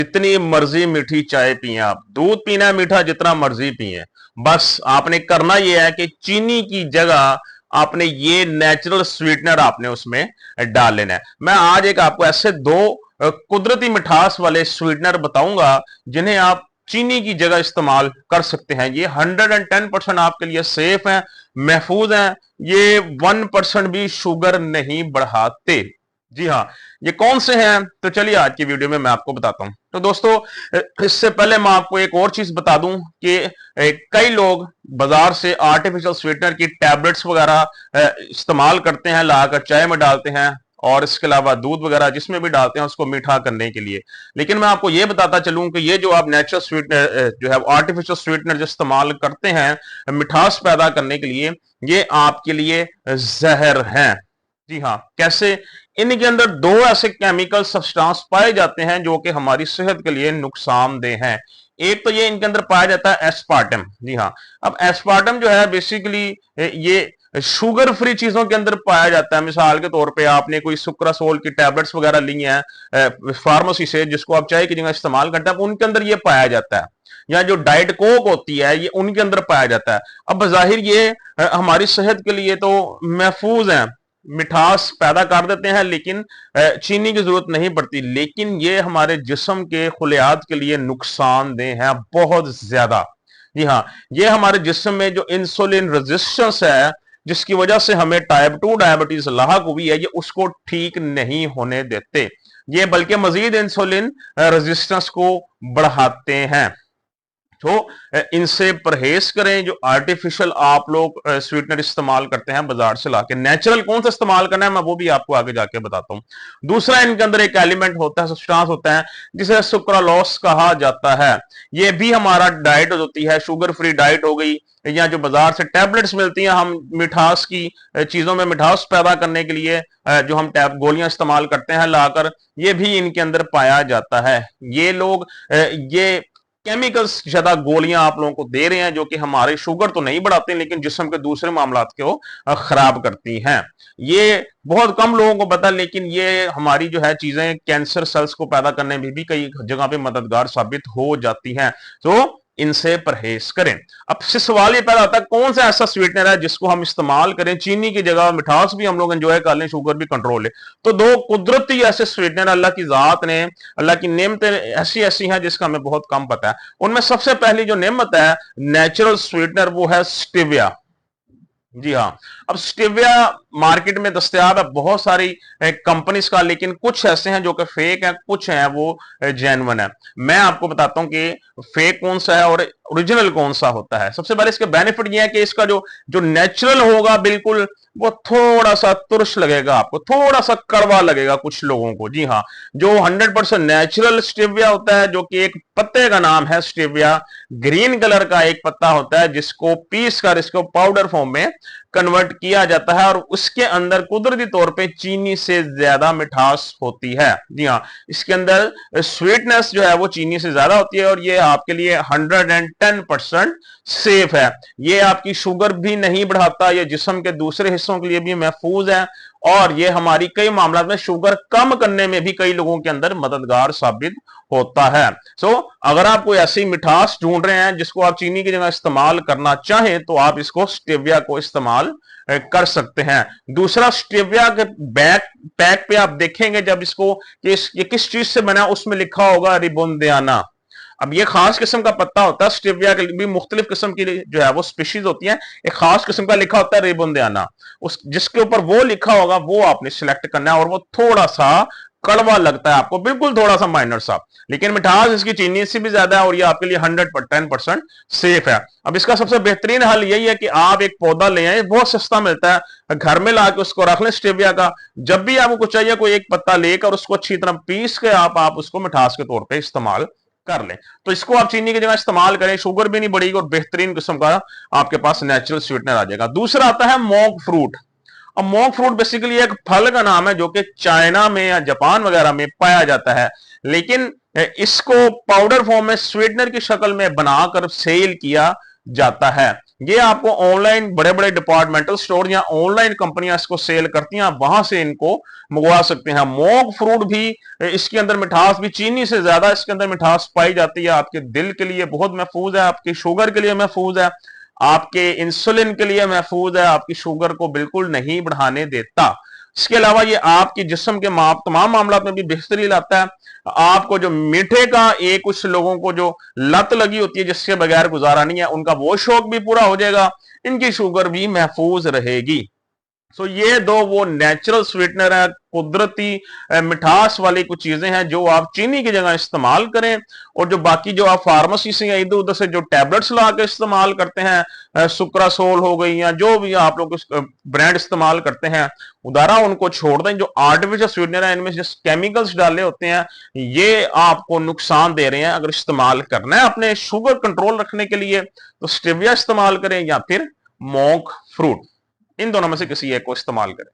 जितनी मर्जी मीठी चाय पिए, आप दूध पीना है मीठा जितना मर्जी पिए, बस आपने करना यह है कि चीनी की जगह आपने ये नेचुरल स्वीटनर आपने उसमें डाल लेना है। मैं आज एक आपको ऐसे दो कुदरती मिठास वाले स्वीटनर बताऊंगा जिन्हें आप चीनी की जगह इस्तेमाल कर सकते हैं। ये 110% आपके लिए सेफ है, महफूज है, ये 1% भी शुगर नहीं बढ़ाते। जी हाँ, ये कौन से हैं तो चलिए आज की वीडियो में मैं आपको बताता हूं। तो दोस्तों, इससे पहले मैं आपको एक और चीज बता दूं कि कई लोग बाजार से आर्टिफिशियल स्वीटनर की टैबलेट्स वगैरह इस्तेमाल करते हैं, लाकर चाय में डालते हैं और इसके अलावा दूध वगैरह जिसमें भी डालते हैं उसको मीठा करने के लिए। लेकिन मैं आपको ये बताता चलूं कि ये जो आप नेचुरल स्वीटनर जो है आर्टिफिशियल स्वीटनर जो इस्तेमाल करते हैं मिठास पैदा करने के लिए, ये आपके लिए जहर है। जी हाँ, कैसे? इनके अंदर दो ऐसे केमिकल सब्सटेंस पाए जाते हैं जो कि हमारी सेहत के लिए नुकसानदेह हैं। एक तो ये इनके अंदर पाया जाता है एस्पार्टम। जी हाँ, अब एस्पार्टम जो है बेसिकली ये शुगर फ्री चीजों के अंदर पाया जाता है। मिसाल के तौर पे आपने कोई सुक्रासोल की टैबलेट्स वगैरह ली हैं फार्मेसी से, जिसको आप चाय की जगह इस्तेमाल करते हैं, उनके अंदर ये पाया जाता है। या जो डाइट कोक होती है ये उनके अंदर पाया जाता है। अब बजाहिर ये हमारी सेहत के लिए तो महफूज है, मिठास पैदा कर देते हैं, लेकिन चीनी की जरूरत नहीं पड़ती, लेकिन ये हमारे जिस्म के खुलियात के लिए नुकसानदेह है बहुत ज्यादा। जी हाँ, ये हमारे जिस्म में जो इंसुलिन रेजिस्टेंस है, जिसकी वजह से हमें टाइप 2 डायबिटीज लाहक हुई है, ये उसको ठीक नहीं होने देते। ये बल्कि मजीद इंसुलिन रेजिस्टेंस को बढ़ाते हैं। तो इनसे परहेज करें। जो आर्टिफिशियल आप लोग स्वीटनर इस्तेमाल करते हैं बाजार से लाके, नेचुरल कौन सा इस्तेमाल करना है मैं वो भी आपको आगे जाके बताता हूं। दूसरा, इनके अंदर एक एलिमेंट होता है, सब्सटेंस होता है जिसे सुक्रालोस कहा जाता है। ये भी हमारा डाइट होती है, शुगर फ्री डाइट हो गई, या जो बाजार से टैबलेट्स मिलती हैं हम मिठास की चीजों में मिठास पैदा करने के लिए जो हम टैब गोलियां इस्तेमाल करते हैं लाकर, ये भी इनके अंदर पाया जाता है। ये लोग ये केमिकल्स ज्यादा गोलियां आप लोगों को दे रहे हैं जो कि हमारे शुगर तो नहीं बढ़ाते लेकिन जिस्म के दूसरे मामलात को खराब करती हैं। ये बहुत कम लोगों को पता, लेकिन ये हमारी जो है चीजें कैंसर सेल्स को पैदा करने में भी कई जगह पे मददगार साबित हो जाती हैं। तो इनसे परहेज करें। अब से सवाल ये पैदा होता है कौन सा ऐसा स्वीटनर है जिसको हम इस्तेमाल करें, चीनी की जगह मिठास भी हम लोग एंजॉय कर लें, शुगर भी कंट्रोल है। तो दो कुदरती ऐसे स्वीटनर अल्लाह की जात ने, अल्लाह की नेमतें ऐसी ऐसी हैं जिसका हमें बहुत कम पता है। उनमें सबसे पहली जो नेमत है नेचुरल स्वीटनर, वो है स्टीविया। जी हाँ, अब स्टीविया मार्केट में दस्तयाब है बहुत सारी कंपनीज का, लेकिन कुछ ऐसे हैं जो कि फेक है, कुछ हैं वो जेन्युइन है। मैं आपको बताता हूं कि फेक कौन सा है और ओरिजिनल कौन सा होता है। सबसे पहले इसके बेनिफिट ये है कि इसका जो जो नेचुरल होगा बिल्कुल, वो थोड़ा सा तुरश लगेगा, आपको थोड़ा सा कड़वा लगेगा कुछ लोगों को। जी हाँ, जो 100% नेचुरल स्टीविया होता है, जो कि एक पत्ते का नाम है स्टीविया, ग्रीन कलर का एक पत्ता होता है जिसको पीस कर इसको पाउडर फॉर्म में कन्वर्ट किया जाता है और उसके अंदर कुदरती तौर पे चीनी से ज्यादा मिठास होती है। जी हाँ, इसके अंदर स्वीटनेस जो है वो चीनी से ज्यादा होती है और ये आपके लिए 110% सेफ है। ये आपकी शुगर भी नहीं बढ़ाता, ये जिस्म के दूसरे हिस्सों के लिए भी महफूज है और ये हमारी कई मामलों में शुगर कम करने में भी कई लोगों के अंदर मददगार साबित होता है। अगर आप कोई ऐसी मिठास ढूंढ रहे हैं जिसको आप चीनी की जगह इस्तेमाल करना चाहें तो आप इसको स्टेविया को इस्तेमाल कर सकते हैं। दूसरा, स्टेविया के बैक पैक पे आप देखेंगे जब इसको ये किस चीज से बना, उसमें लिखा होगा रिबोंदियाना। अब ये खास किस्म का पत्ता होता है, स्टीविया के भी मुख्तलिफ किस्म की जो है वो स्पीशीज होती है, एक खास किस्म का लिखा होता है रिबोंदियाना। उस जिसके ऊपर वो लिखा होगा वो आपने सिलेक्ट करना है और वो थोड़ा सा कड़वा लगता है आपको, बिल्कुल थोड़ा सा माइनर सा, लेकिन मिठास इसकी चीनी से भी ज्यादा है और ये आपके लिए 110% सेफ है। अब इसका सबसे बेहतरीन हल यही है कि आप एक पौधा ले आए, बहुत सस्ता मिलता है, घर में लाके उसको रख लें स्टेविया का। जब भी आपको कुछ चाहिए कोई एक पत्ता लेकर उसको अच्छी तरह पीस के आप उसको मिठास के तौर पर इस्तेमाल कर लें। तो इसको आप चीनी की जगह इस्तेमाल करें, शुगर भी नहीं बढ़ेगी और बेहतरीन किस्म का आपके पास नेचुरल स्वीटनर आ जाएगा। दूसरा आता है मोंक फ्रूट। अब मोंक फ्रूट बेसिकली एक फल का नाम है जो कि चाइना में या जापान वगैरह में पाया जाता है, लेकिन इसको पाउडर फॉर्म में स्वीटनर की शक्ल में बनाकर सेल किया जाता है। ये आपको ऑनलाइन बड़े बड़े डिपार्टमेंटल स्टोर या ऑनलाइन कंपनियां इसको सेल करती हैं, आप वहां से इनको मंगवा सकते हैं। मोंग फ्रूट भी, इसके अंदर मिठास भी चीनी से ज्यादा इसके अंदर मिठास पाई जाती है, आपके दिल के लिए बहुत महफूज है, आपकी शुगर के लिए महफूज है, आपके इंसुलिन के लिए महफूज है, आपकी शुगर को बिल्कुल नहीं बढ़ाने देता। इसके अलावा ये आपके जिस्म के तमाम मामला में भी बेहतरी लाता है। आपको जो मीठे का एक कुछ लोगों को जो लत लगी होती है जिसके बगैर गुजारा नहीं है, उनका वो शौक भी पूरा हो जाएगा, इनकी शुगर भी महफूज रहेगी। सो ये दो वो नेचुरल स्वीटनर है, कुदरती मिठास वाली कुछ चीजें हैं जो आप चीनी की जगह इस्तेमाल करें। और जो बाकी जो आप फार्मेसी से या इधर उधर से जो टैबलेट्स ला के इस्तेमाल करते हैं, सुक्रासोल हो गई या जो भी आप लोग ब्रांड इस्तेमाल करते हैं, उदारा उनको छोड़ दें। जो आर्टिफिशियल स्वीटनर है इनमें जस्ट केमिकल्स डाले होते हैं, ये आपको नुकसान दे रहे हैं। अगर इस्तेमाल करना है अपने शुगर कंट्रोल रखने के लिए तो स्टेविया इस्तेमाल करें या फिर मोंक फ्रूट, इन दोनों में से किसी एक को इस्तेमाल करें।